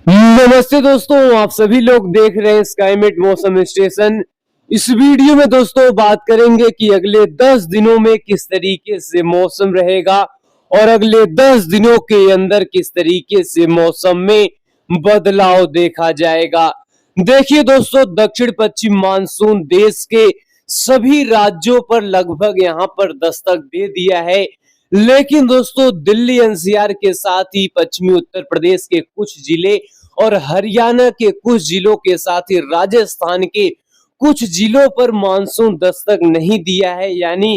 नमस्ते दोस्तों, आप सभी लोग देख रहे हैं स्काईमेट मौसम स्टेशन। इस वीडियो में दोस्तों बात करेंगे कि अगले 10 दिनों में किस तरीके से मौसम रहेगा और अगले 10 दिनों के अंदर किस तरीके से मौसम में बदलाव देखा जाएगा। देखिए दोस्तों, दक्षिण पश्चिम मानसून देश के सभी राज्यों पर लगभग यहाँ पर दस्तक दे दिया है, लेकिन दोस्तों दिल्ली एनसीआर के साथ ही पश्चिमी उत्तर प्रदेश के कुछ जिले और हरियाणा के कुछ जिलों के साथ ही राजस्थान के कुछ जिलों पर मानसून दस्तक नहीं दिया है। यानी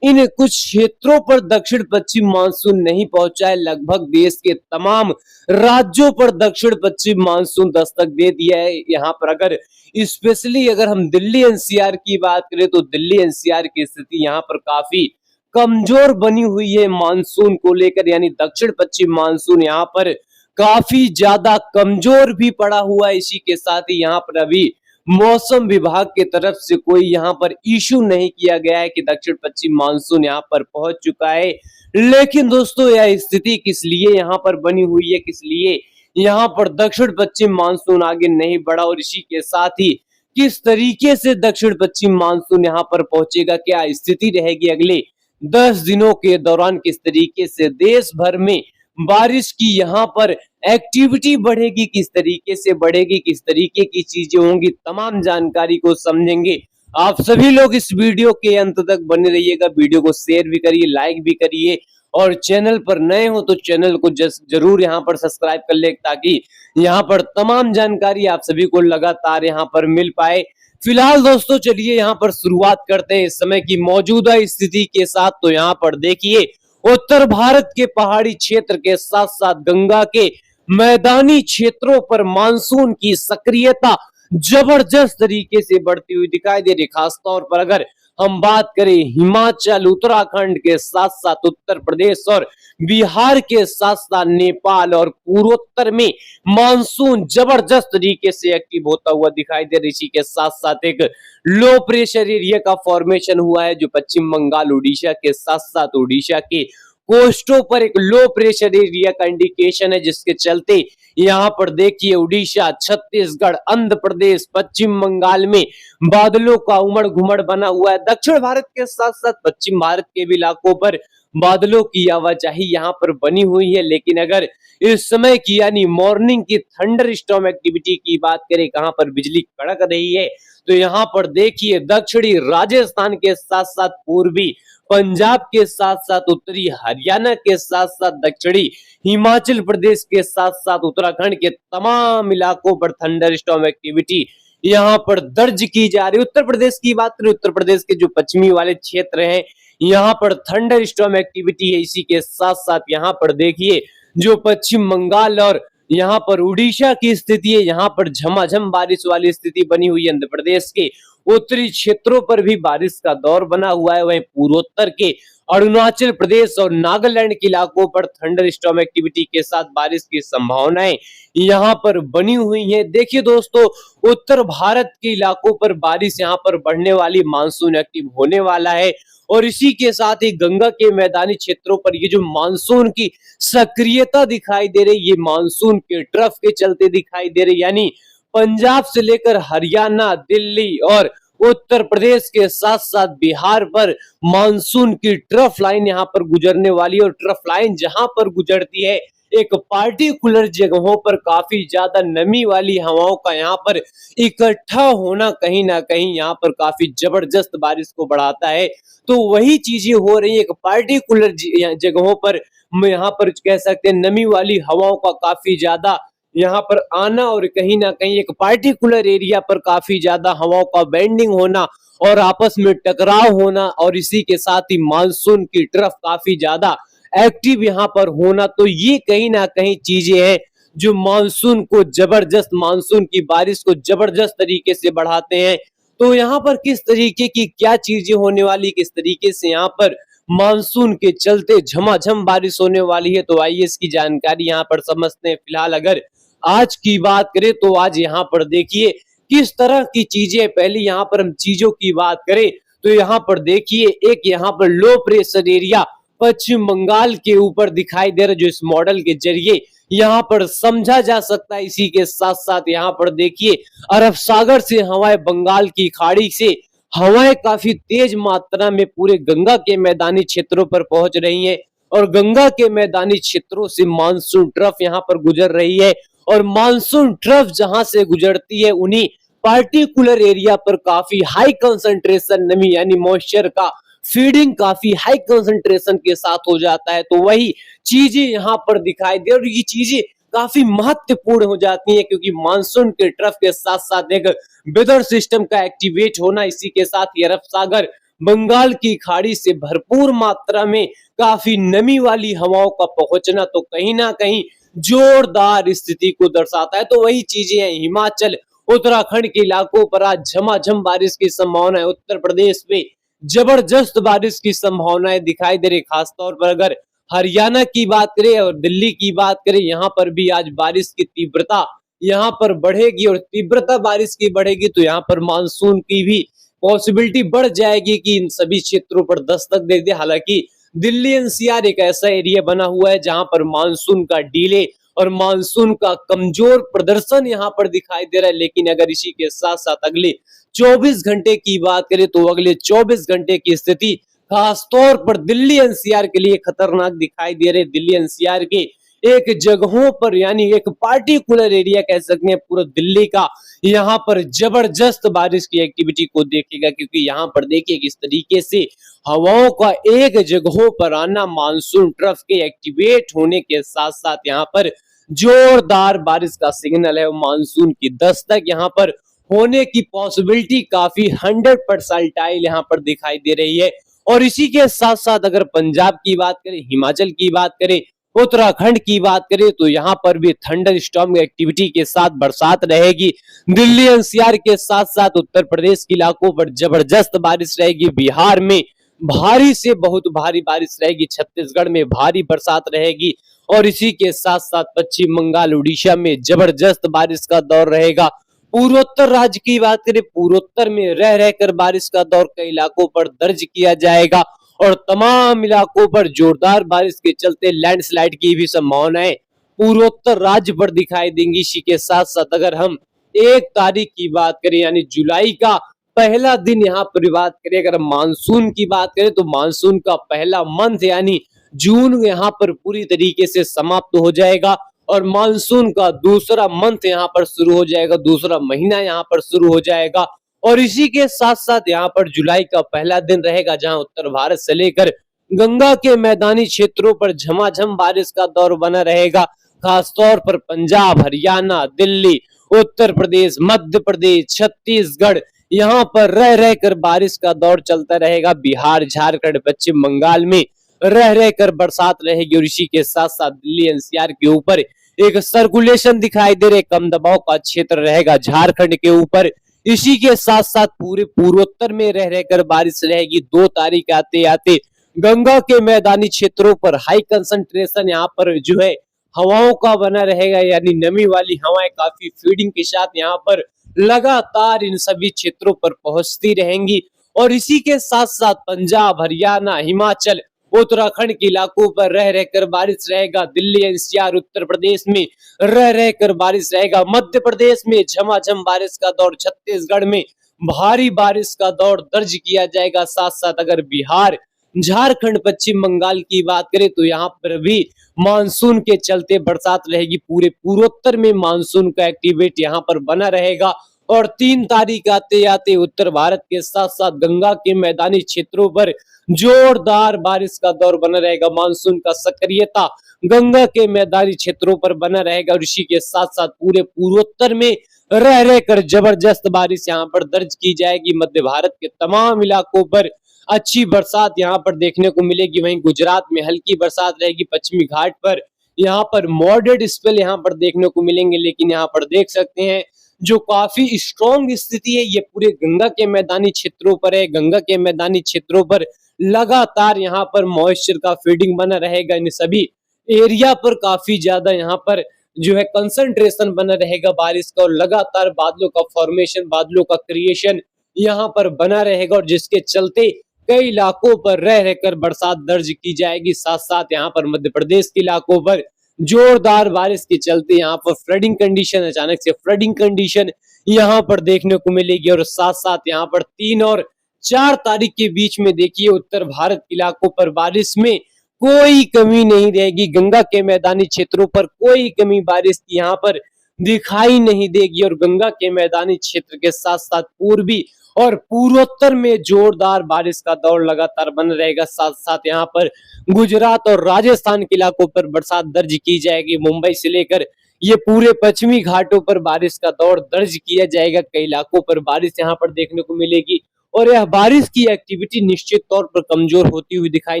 इन कुछ क्षेत्रों पर दक्षिण पश्चिम मानसून नहीं पहुंचा है। लगभग देश के तमाम राज्यों पर दक्षिण पश्चिम मानसून दस्तक दे दिया है। यहाँ पर अगर स्पेशली अगर हम दिल्ली एनसीआर की बात करें तो दिल्ली एनसीआर की स्थिति यहाँ पर काफी कमजोर बनी हुई है मानसून को लेकर। यानी दक्षिण पश्चिम मानसून यहाँ पर काफी ज्यादा कमजोर भी पड़ा हुआ है। इसी के साथ ही यहाँ पर अभी मौसम विभाग के तरफ से कोई यहाँ पर इशू नहीं किया गया है कि दक्षिण पश्चिम मानसून यहाँ पर पहुंच चुका है। लेकिन दोस्तों यह स्थिति किस लिए यहाँ पर बनी हुई है, किस लिए यहाँ पर दक्षिण पश्चिम मानसून आगे नहीं बढ़ा और इसी के साथ ही किस तरीके से दक्षिण पश्चिम मानसून यहाँ पर पहुंचेगा, क्या स्थिति रहेगी अगले 10 दिनों के दौरान, किस तरीके से देश भर में बारिश की यहाँ पर एक्टिविटी बढ़ेगी, किस तरीके से बढ़ेगी, किस तरीके की चीजें होंगी, तमाम जानकारी को समझेंगे। आप सभी लोग इस वीडियो के अंत तक बने रहिएगा। वीडियो को शेयर भी करिए, लाइक भी करिए और चैनल पर नए हो तो चैनल को जरूर यहाँ पर सब्सक्राइब कर ले ताकि यहाँ पर तमाम जानकारी आप सभी को लगातार यहाँ पर मिल पाए। फिलहाल दोस्तों चलिए यहाँ पर शुरुआत करते हैं इस समय की मौजूदा स्थिति के साथ। तो यहाँ पर देखिए, उत्तर भारत के पहाड़ी क्षेत्र के साथ साथ गंगा के मैदानी क्षेत्रों पर मानसून की सक्रियता जबरदस्त तरीके से बढ़ती हुई दिखाई दे रही। खास तौर पर अगर हम बात करें हिमाचल, उत्तराखंड के साथ साथ उत्तर प्रदेश और बिहार के साथ साथ नेपाल और पूर्वोत्तर में मानसून जबरदस्त तरीके से एक्टिव होता हुआ दिखाई दे रही। इसी के साथ साथ एक लो प्रेशर एरिया का फॉर्मेशन हुआ है जो पश्चिम बंगाल, उड़ीसा के साथ साथ उड़ीसा के कोस्टों पर एक लो प्रेशर एरिया का इंडिकेशन है, जिसके चलते यहाँ पर देखिए उड़ीसा, छत्तीसगढ़, आंध्र प्रदेश, पश्चिम बंगाल में बादलों का उमड़ घुमड़ बना हुआ है। दक्षिण भारत के साथ साथ पश्चिम भारत के भी इलाकों पर बादलों की आवाजाही यहाँ पर बनी हुई है। लेकिन अगर इस समय की यानी मॉर्निंग की थंडर स्टॉर्म एक्टिविटी की बात करें, कहां पर बिजली कड़क रही है, तो यहाँ पर देखिए दक्षिणी राजस्थान के साथ साथ पूर्वी पंजाब के साथ साथ उत्तरी हरियाणा के साथ साथ दक्षिणी हिमाचल प्रदेश के साथ साथ उत्तराखंड के तमाम इलाकों पर थंडर स्टॉर्म एक्टिविटी यहाँ पर दर्ज की जा रही है। उत्तर प्रदेश की बात करें, उत्तर प्रदेश के जो पश्चिमी वाले क्षेत्र हैं यहाँ पर थंडर स्टॉर्म एक्टिविटी है। इसी के साथ साथ यहाँ पर देखिए जो पश्चिम बंगाल और यहाँ पर उड़ीसा की स्थिति है, यहाँ पर झमाझम बारिश वाली स्थिति बनी हुई है। आंध्र प्रदेश के उत्तरी क्षेत्रों पर भी बारिश का दौर बना हुआ है। वहीं पूर्वोत्तर के अरुणाचल प्रदेश और नागालैंड के इलाकों पर थंडर स्टॉर्म एक्टिविटी के साथ बारिश की संभावनाएं यहाँ पर बनी हुई है। देखिए दोस्तों, उत्तर भारत के इलाकों पर बारिश यहाँ पर बढ़ने वाली, मानसून एक्टिव होने वाला है और इसी के साथ ही गंगा के मैदानी क्षेत्रों पर ये जो मानसून की सक्रियता दिखाई दे रही, ये मानसून के ट्रफ के चलते दिखाई दे रही। यानी पंजाब से लेकर हरियाणा, दिल्ली और उत्तर प्रदेश के साथ साथ बिहार पर मानसून की ट्रफ लाइन यहाँ पर गुजरने वाली है और ट्रफ लाइन जहां पर गुजरती है एक पार्टिकुलर जगहों पर काफी ज्यादा नमी वाली हवाओं का यहाँ पर इकट्ठा होना कहीं ना कहीं यहाँ पर काफी जबरदस्त बारिश को बढ़ाता है। तो वही चीजें हो रही है, एक पार्टिकुलर जगहों पर यहाँ पर कह सकते हैं नमी वाली हवाओं का काफी ज्यादा यहाँ पर आना और कहीं ना कहीं एक पार्टिकुलर एरिया पर काफी ज्यादा हवाओं का बेंडिंग होना और आपस में टकराव होना और इसी के साथ ही मानसून की तरफ काफी ज्यादा एक्टिव यहाँ पर होना। तो ये कहीं ना कहीं चीजें हैं जो मानसून को जबरदस्त, मानसून की बारिश को जबरदस्त तरीके से बढ़ाते हैं। तो यहाँ पर किस तरीके की क्या चीजें होने वाली, किस तरीके से यहाँ पर मानसून के चलते झमाझम बारिश होने वाली है, तो आइए इसकी जानकारी यहाँ पर समझते हैं। फिलहाल अगर आज की बात करें तो आज यहाँ पर देखिए किस तरह की चीजें, पहले यहाँ पर हम चीजों की बात करें तो यहाँ पर देखिए एक यहाँ पर लो प्रेशर एरिया पश्चिम बंगाल के ऊपर दिखाई दे रहा है, जो इस मॉडल के जरिए यहाँ पर समझा जा सकता है। इसी के साथ साथ यहाँ पर देखिए अरब सागर से हवाएं, बंगाल की खाड़ी से हवाएं काफी तेज मात्रा में पूरे गंगा के मैदानी क्षेत्रों पर पहुंच रही हैं और गंगा के मैदानी क्षेत्रों से मानसून ट्रफ यहाँ पर गुजर रही है और मानसून ट्रफ जहां से गुजरती है उन्हीं पार्टिकुलर एरिया पर काफी हाई कंसंट्रेशन नमी यानी मॉइस्चर का फीडिंग काफी हाई कंसंट्रेशन के साथ हो जाता है। तो वही चीजें यहाँ पर दिखाई दे और ये चीजें काफी महत्वपूर्ण हो जाती हैं क्योंकि मानसून के ट्रफ के साथ साथ एक वेदर सिस्टम का एक्टिवेट होना, इसी के साथ ही अरब सागर, बंगाल की खाड़ी से भरपूर मात्रा में काफी नमी वाली हवाओं का पहुंचना तो कहीं ना कहीं जोरदार स्थिति को दर्शाता है। तो वही चीजें हैं, हिमाचल, उत्तराखंड के इलाकों पर आज झमाझम बारिश की संभावना है। उत्तर प्रदेश में जबरदस्त बारिश की संभावनाएं दिखाई दे रही, खासतौर पर अगर हरियाणा की बात करें और दिल्ली की बात करें, यहाँ पर भी आज बारिश की तीव्रता यहाँ पर बढ़ेगी और तीव्रता बारिश की बढ़ेगी तो यहाँ पर मानसून की भी पॉसिबिलिटी बढ़ जाएगी कि इन सभी क्षेत्रों पर दस्तक दे दे। हालांकि दिल्ली एनसीआर एक ऐसा एरिया बना हुआ है जहां पर मानसून का डिले और मानसून का कमजोर प्रदर्शन यहाँ पर दिखाई दे रहा है। लेकिन अगर इसी के साथ साथ अगले 24 घंटे की बात करें तो अगले 24 घंटे की स्थिति खासतौर पर दिल्ली एनसीआर के लिए खतरनाक दिखाई दे रहे। दिल्ली एनसीआर के एक जगहों पर यानी एक पार्टिकुलर एरिया कह सकते हैं पूरा दिल्ली का, यहाँ पर जबरदस्त बारिश की एक्टिविटी को देखेगा क्योंकि यहाँ पर देखिए किस तरीके से हवाओं का एक जगहों पर आना मानसून ट्रफ के एक्टिवेट होने के साथ साथ यहाँ पर जोरदार बारिश का सिग्नल है। मानसून की दस्तक यहाँ पर होने की पॉसिबिलिटी काफी 100% यहाँ पर दिखाई दे रही है। और इसी के साथ साथ अगर पंजाब की बात करें, हिमाचल की बात करें, उत्तराखंड की बात करें तो यहाँ पर भी थंडर स्टॉर्म एक्टिविटी के साथ बरसात रहेगी। दिल्ली एनसीआर के साथ साथ उत्तर प्रदेश के इलाकों पर जबरदस्त बारिश रहेगी। बिहार में भारी से बहुत भारी बारिश रहेगी। छत्तीसगढ़ में भारी बरसात रहेगी और इसी के साथ साथ पश्चिम बंगाल, उड़ीसा में जबरदस्त बारिश का दौर रहेगा। पूर्वोत्तर राज्य की बात करें, पूर्वोत्तर में रह रहकर बारिश का दौर कई इलाकों पर दर्ज किया जाएगा और तमाम इलाकों पर जोरदार बारिश के चलते लैंडस्लाइड की भी संभावनाएं पूर्वोत्तर राज्य पर दिखाई देंगी। इसी के साथ साथ अगर हम 1 तारीख की बात करें यानी जुलाई का पहला दिन यहाँ पर बात करें, अगर मानसून की बात करें तो मानसून का पहला मंथ यानी जून यहाँ पर पूरी तरीके से समाप्त हो जाएगा और मानसून का दूसरा मंथ यहाँ पर शुरू हो जाएगा, दूसरा महीना यहाँ पर शुरू हो जाएगा। और इसी के साथ साथ यहाँ पर जुलाई का पहला दिन रहेगा जहां उत्तर भारत से लेकर गंगा के मैदानी क्षेत्रों पर झमाझम बारिश का दौर बना रहेगा। खासतौर पर पंजाब, हरियाणा, दिल्ली, उत्तर प्रदेश, मध्य प्रदेश, छत्तीसगढ़, यहाँ पर रह रहकर बारिश का दौर चलता रहेगा। बिहार, झारखंड, पश्चिम बंगाल में रह रहकर बरसात रहेगी और इसी के साथ साथ दिल्ली एनसीआर के ऊपर एक सर्कुलेशन दिखाई दे रहे, कम दबाव का क्षेत्र रहेगा झारखंड के ऊपर। इसी के साथ साथ पूरे पूर्वोत्तर में रह रहकर बारिश रहेगी। 2 तारीख आते आते गंगा के मैदानी क्षेत्रों पर हाई कंसंट्रेशन यहाँ पर जो है हवाओं का बना रहेगा यानी नमी वाली हवाएं काफी फीडिंग के साथ यहाँ पर लगातार इन सभी क्षेत्रों पर पहुंचती रहेंगी। और इसी के साथ साथ पंजाब, हरियाणा, हिमाचल, उत्तराखंड के इलाकों पर रह रहकर बारिश रहेगा। दिल्ली एनसीआर, उत्तर प्रदेश में रह रहकर बारिश रहेगा। मध्य प्रदेश में झमाझम बारिश का दौर, छत्तीसगढ़ में भारी बारिश का दौर दर्ज किया जाएगा। साथ साथ अगर बिहार, झारखंड, पश्चिम बंगाल की बात करें तो यहाँ पर भी मानसून के चलते बरसात रहेगी। पूरे पूर्वोत्तर में मानसून का एक्टिवेट यहाँ पर बना रहेगा। और 3 तारीख आते आते उत्तर भारत के साथ साथ गंगा के मैदानी क्षेत्रों पर जोरदार बारिश का दौर बना रहेगा। मानसून का सक्रियता गंगा के मैदानी क्षेत्रों पर बना रहेगा और इसी के साथ साथ पूरे पूर्वोत्तर में रह रहकर जबरदस्त बारिश यहाँ पर दर्ज की जाएगी। मध्य भारत के तमाम इलाकों पर अच्छी बरसात यहाँ पर देखने को मिलेगी। वहीं गुजरात में हल्की बरसात रहेगी। पश्चिमी घाट पर यहाँ पर मॉडरेट स्पेल यहाँ पर देखने को मिलेंगे। लेकिन यहाँ पर देख सकते हैं जो काफी स्ट्रॉन्ग स्थिति है ये पूरे गंगा के मैदानी क्षेत्रों पर है। गंगा के मैदानी क्षेत्रों पर लगातार यहाँ पर मॉइस्चर का फीडिंग बना रहेगा। इन सभी एरिया पर काफी ज्यादा यहाँ पर जो है कंसंट्रेशन बना रहेगा बारिश का और लगातार बादलों का फॉर्मेशन, बादलों का क्रिएशन यहाँ पर बना रहेगा और जिसके चलते कई इलाकों पर रह रहकर बरसात दर्ज की जाएगी। साथ साथ यहाँ पर मध्य प्रदेश के इलाकों पर जोरदार बारिश के चलते यहाँ पर फ्लडिंग कंडीशन, अचानक से फ्लडिंग कंडीशन यहाँ पर देखने को मिलेगी। और साथ साथ यहाँ पर 3 और 4 तारीख के बीच में देखिए उत्तर भारत के इलाकों पर बारिश में कोई कमी नहीं रहेगी। गंगा के मैदानी क्षेत्रों पर कोई कमी बारिश की यहाँ पर दिखाई नहीं देगी। और गंगा के मैदानी क्षेत्र के साथ साथ पूर्वी और पूर्वोत्तर में जोरदार बारिश का दौर लगातार बना रहेगा। साथ साथ यहाँ पर गुजरात और राजस्थान के इलाकों पर बरसात दर्ज की जाएगी। मुंबई से लेकर ये पूरे पश्चिमी घाटों पर बारिश का दौर दर्ज किया जाएगा। कई इलाकों पर बारिश यहाँ पर देखने को मिलेगी और यह बारिश की एक्टिविटी निश्चित तौर पर कमजोर होती हुई दिखाई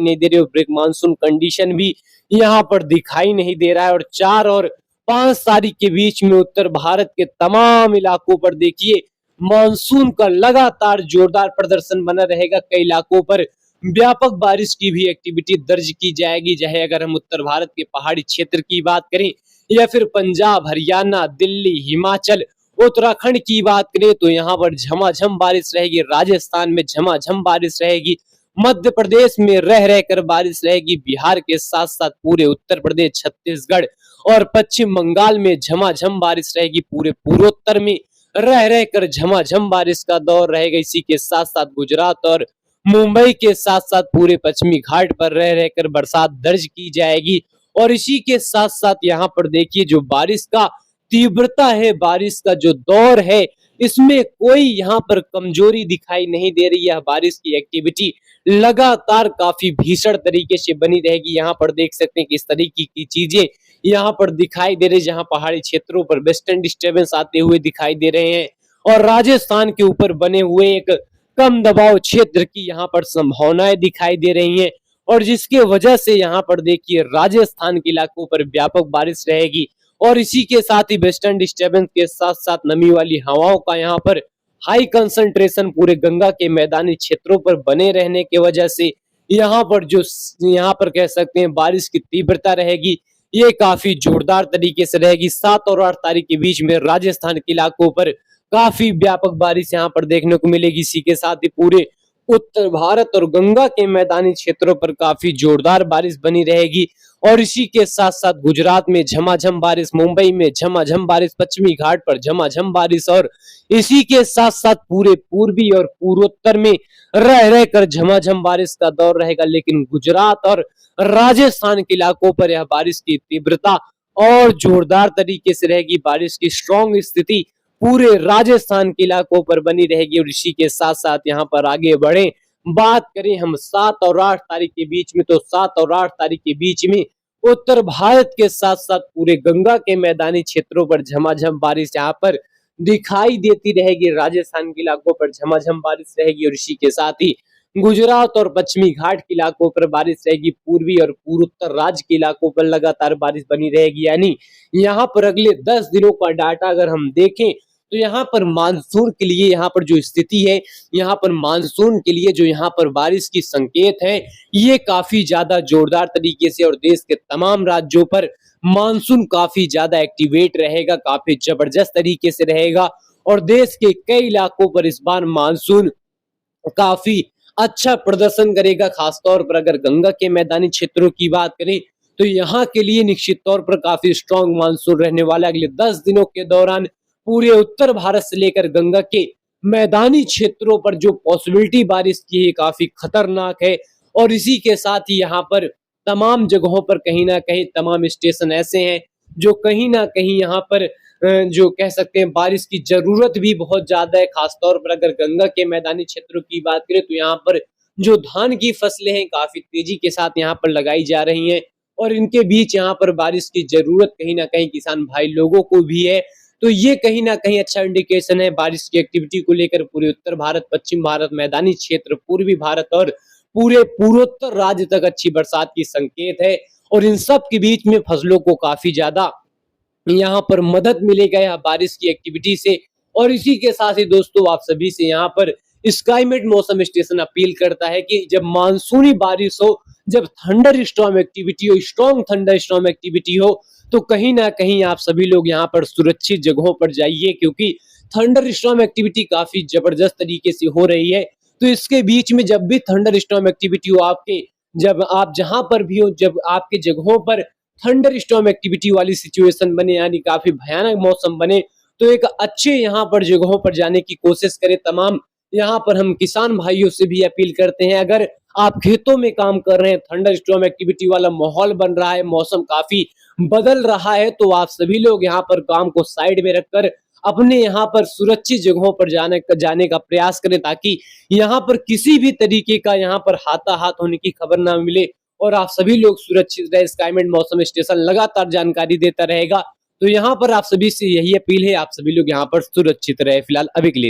नहीं दे रही और ब्रेक मानसून कंडीशन भी यहाँ पर दिखाई नहीं दे रहा है। और 4 और 5 तारीख के बीच में उत्तर भारत के तमाम इलाकों पर देखिए मानसून का लगातार जोरदार प्रदर्शन बना रहेगा। कई इलाकों पर व्यापक बारिश की भी एक्टिविटी दर्ज की जाएगी। चाहे अगर हम उत्तर भारत के पहाड़ी क्षेत्र की बात करें या फिर पंजाब, हरियाणा, दिल्ली, हिमाचल, उत्तराखंड की बात करें तो यहाँ पर झमाझम बारिश रहेगी। राजस्थान में झमाझम बारिश रहेगी। मध्य प्रदेश में रह रहकर बारिश रहेगी। बिहार के साथ साथ पूरे उत्तर प्रदेश, छत्तीसगढ़ और पश्चिम बंगाल में झमाझम बारिश रहेगी। पूरे पूर्वोत्तर में रह रहकर झमाझम बारिश का दौर रहेगा। इसी के साथ साथ गुजरात और मुंबई के साथ साथ पूरे पश्चिमी घाट पर रह रहकर बरसात दर्ज की जाएगी। और इसी के साथ साथ यहाँ पर देखिए जो बारिश का तीव्रता है, बारिश का जो दौर है, इसमें कोई यहाँ पर कमजोरी दिखाई नहीं दे रही है। बारिश की एक्टिविटी लगातार काफी भीषण तरीके से बनी रहेगी। यहाँ पर देख सकते हैं किस तरीके की चीजें यहाँ पर दिखाई दे रही है, जहाँ पहाड़ी क्षेत्रों पर वेस्टर्न डिस्टर्बेंस आते हुए दिखाई दे रहे हैं और राजस्थान के ऊपर बने हुए एक कम दबाव क्षेत्र की यहाँ पर संभावनाएं दिखाई दे रही हैं। और जिसके वजह से यहाँ पर देखिए राजस्थान के इलाकों पर व्यापक बारिश रहेगी। और इसी के साथ ही वेस्टर्न डिस्टर्बेंस के साथ साथ नमी वाली हवाओं का यहाँ पर हाई कंसंट्रेशन पूरे गंगा के मैदानी क्षेत्रों पर बने रहने की वजह से यहाँ पर जो यहाँ पर कह सकते हैं बारिश की तीव्रता रहेगी, ये काफी जोरदार तरीके से रहेगी। 7 और 8 तारीख के बीच में राजस्थान के इलाकों पर काफी व्यापक बारिश यहाँ पर देखने को मिलेगी। इसी के साथ ही पूरे उत्तर भारत और गंगा के मैदानी क्षेत्रों पर काफी जोरदार बारिश बनी रहेगी। और इसी के साथ साथ गुजरात में झमाझम बारिश, मुंबई में झमाझम बारिश, पश्चिमी घाट पर झमाझम बारिश और इसी के साथ साथ पूरे पूर्वी और पूर्वोत्तर में रह रहकर झमाझम बारिश का दौर रहेगा। लेकिन गुजरात और राजस्थान के इलाकों पर यह बारिश की तीव्रता और जोरदार तरीके से रहेगी। बारिश की स्ट्रॉन्ग स्थिति पूरे राजस्थान के इलाकों पर बनी रहेगी। और इसी के साथ साथ यहाँ पर आगे बढ़े बात करें हम 7 और 8 तारीख के बीच में, तो 7 और 8 तारीख के बीच में उत्तर भारत के साथ साथ पूरे गंगा के मैदानी क्षेत्रों पर झमाझम बारिश यहाँ पर दिखाई देती रहेगी। राजस्थान के इलाकों पर झमाझम बारिश रहेगी और इसी के साथ ही गुजरात और पश्चिमी घाट के इलाकों पर बारिश रहेगी। पूर्वी और पूर्वोत्तर राज्य के इलाकों पर लगातार बारिश बनी रहेगी। यानी यहाँ पर अगले 10 दिनों का डाटा अगर हम देखें तो यहाँ पर मानसून के लिए यहाँ पर जो स्थिति है, यहाँ पर मानसून के लिए जो यहाँ पर बारिश की संकेत है, ये काफी ज्यादा जोरदार तरीके से और देश के तमाम राज्यों पर मानसून काफी ज्यादा एक्टिवेट रहेगा, काफी जबरदस्त तरीके से रहेगा। और देश के कई इलाकों पर इस बार मानसून काफी अच्छा प्रदर्शन करेगा। खासतौर पर अगर गंगा के मैदानी क्षेत्रों की बात करें तो यहाँ के लिए निश्चित तौर पर काफी स्ट्रॉन्ग मानसून रहने वाला। अगले 10 दिनों के दौरान पूरे उत्तर भारत से लेकर गंगा के मैदानी क्षेत्रों पर जो पॉसिबिलिटी बारिश की है काफी खतरनाक है। और इसी के साथ ही यहाँ पर तमाम जगहों पर कहीं ना कहीं तमाम स्टेशन ऐसे हैं जो कहीं ना कहीं यहाँ पर जो कह सकते हैं बारिश की जरूरत भी बहुत ज्यादा है। खासतौर पर अगर गंगा के मैदानी क्षेत्रों की बात करें तो यहाँ पर जो धान की फसलें हैं काफी तेजी के साथ यहाँ पर लगाई जा रही हैं और इनके बीच यहाँ पर बारिश की जरूरत कहीं ना कहीं किसान भाई लोगों को भी है। तो ये कहीं ना कहीं अच्छा इंडिकेशन है बारिश की एक्टिविटी को लेकर। पूरे उत्तर भारत, पश्चिम भारत, मैदानी क्षेत्र, पूर्वी भारत और पूरे पूर्वोत्तर राज्य तक अच्छी बरसात की संकेत है। और इन सब के बीच में फसलों को काफी ज्यादा यहाँ पर मदद मिलेगा यहाँ बारिश की एक्टिविटी से। और इसी के साथ ही दोस्तों आप सभी से यहाँ पर स्काईमेट मौसम स्टेशन अपील करता है कि जब मानसूनी बारिश हो, जब थंडर स्टॉर्म एक्टिविटी हो, स्ट्रॉन्ग थंडर स्टॉर्म एक्टिविटी हो, तो कहीं ना कहीं आप सभी लोग यहाँ पर सुरक्षित जगहों पर जाइए, क्योंकि थंडर स्टॉर्म एक्टिविटी काफी जबरदस्त तरीके से हो रही है। तो इसके बीच में जब भी थंडर स्टॉर्म एक्टिविटी हो आपके, जब आप जहां पर भी हो, जब आपके जगहों पर थंडर स्टॉर्म एक्टिविटी वाली सिचुएशन बने, यानी काफी भयानक मौसम बने, तो एक अच्छे यहाँ पर जगहों पर जाने की कोशिश करें। तमाम यहाँ पर हम किसान भाइयों से भी अपील करते हैं, अगर आप खेतों में काम कर रहे हैं, थंडर स्टॉर्म एक्टिविटी वाला माहौल बन रहा है, मौसम काफी बदल रहा है, तो आप सभी लोग यहाँ पर काम को साइड में रखकर अपने यहाँ पर सुरक्षित जगहों पर जाने का प्रयास करें, ताकि यहाँ पर किसी भी तरीके का यहाँ पर हाथाहाथ होने की खबर ना मिले और आप सभी लोग सुरक्षित रहे। स्काईमेट मौसम स्टेशन लगातार जानकारी देता रहेगा। तो यहाँ पर आप सभी से यही अपील है, आप सभी लोग यहाँ पर सुरक्षित रहे फिलहाल अभी के लिए।